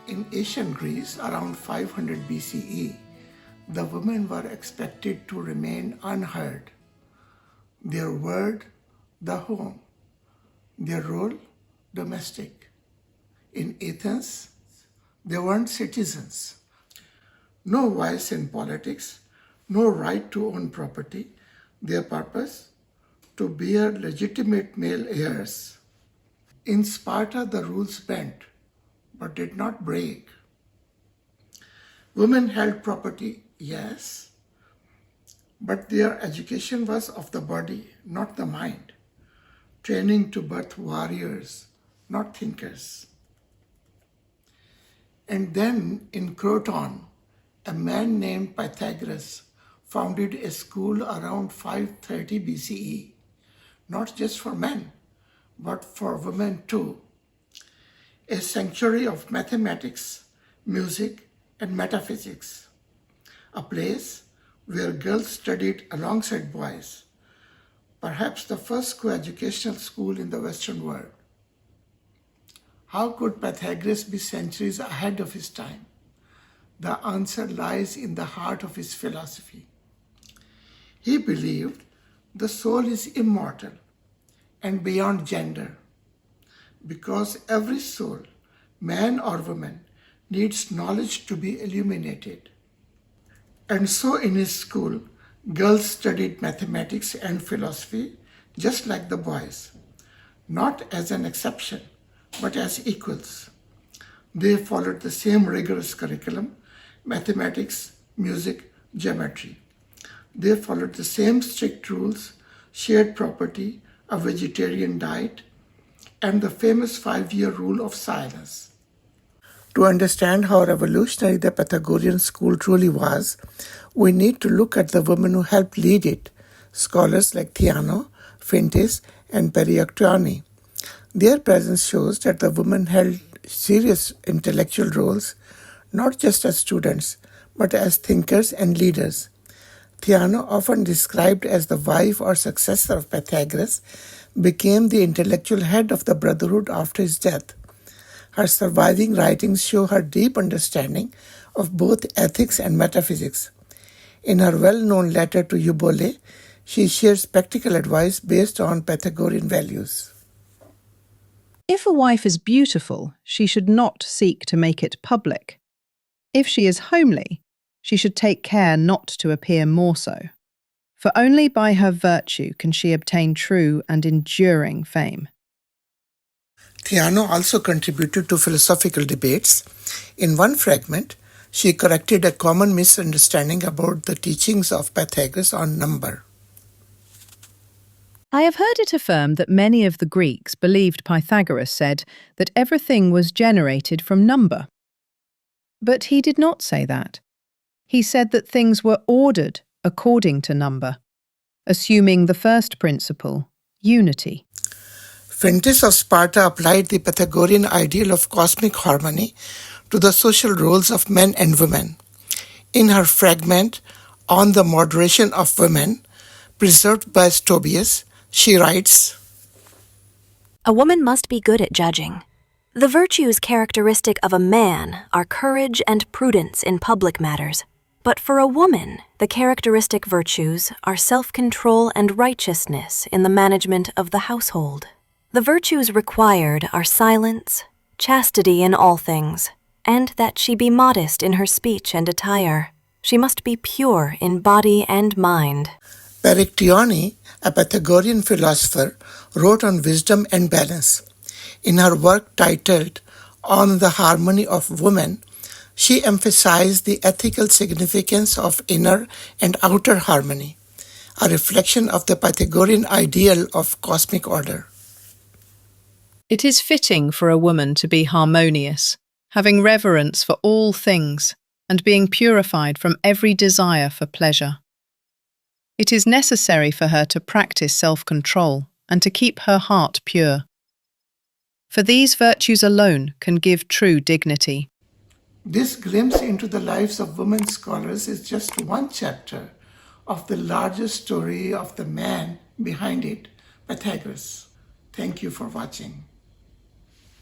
In ancient Greece, around 500 BCE, the women were expected to remain unheard. Their word, the home. Their role, domestic. In Athens, they weren't citizens. No voice in politics, no right to own property. Their purpose, to bear legitimate male heirs. In Sparta, the rules bent, but did not break. Women held property, yes, but their education was of the body, not the mind. Training to birth warriors, not thinkers. And then in Croton, a man named Pythagoras founded a school around 530 BCE, not just for men, but for women too. A sanctuary of mathematics, music, and metaphysics. A place where girls studied alongside boys. Perhaps the first co-educational school in the Western world. How could Pythagoras be centuries ahead of his time? The answer lies in the heart of his philosophy. He believed the soul is immortal and beyond gender, because every soul, man or woman, needs knowledge to be illuminated. And so in his school, girls studied mathematics and philosophy just like the boys, not as an exception, but as equals. They followed the same rigorous curriculum, mathematics, music, geometry. They followed the same strict rules, shared property, a vegetarian diet, and the famous 5-year rule of silence. To understand how revolutionary the Pythagorean school truly was, we need to look at the women who helped lead it, scholars like Theano, Phintys, and Perictione. Their presence shows that the women held serious intellectual roles, not just as students, but as thinkers and leaders. Theano, often described as the wife or successor of Pythagoras, became the intellectual head of the brotherhood after his death. Her surviving writings show her deep understanding of both ethics and metaphysics. In her well-known letter to Eubole, she shares practical advice based on Pythagorean values. If a wife is beautiful, she should not seek to make it public. If she is homely, she should take care not to appear more so. For only by her virtue can she obtain true and enduring fame. Theano also contributed to philosophical debates. In one fragment, she corrected a common misunderstanding about the teachings of Pythagoras on number. I have heard it affirmed that many of the Greeks believed Pythagoras said that everything was generated from number. But he did not say that. He said that things were ordered according to number, assuming the first principle, unity. Phintys of Sparta applied the Pythagorean ideal of cosmic harmony to the social roles of men and women. In her fragment on the moderation of women, preserved by Stobaeus, she writes, "A woman must be good at judging. The virtues characteristic of a man are courage and prudence in public matters. But for a woman, the characteristic virtues are self-control and righteousness in the management of the household. The virtues required are silence, chastity in all things, and that she be modest in her speech and attire. She must be pure in body and mind." Perictione, a Pythagorean philosopher, wrote on wisdom and balance. In her work titled On the Harmony of Women, she emphasized the ethical significance of inner and outer harmony, a reflection of the Pythagorean ideal of cosmic order. It is fitting for a woman to be harmonious, having reverence for all things, and being purified from every desire for pleasure. It is necessary for her to practice self-control and to keep her heart pure. For these virtues alone can give true dignity. This glimpse into the lives of women scholars is just one chapter of the larger story of the man behind it, Pythagoras. Thank you for watching.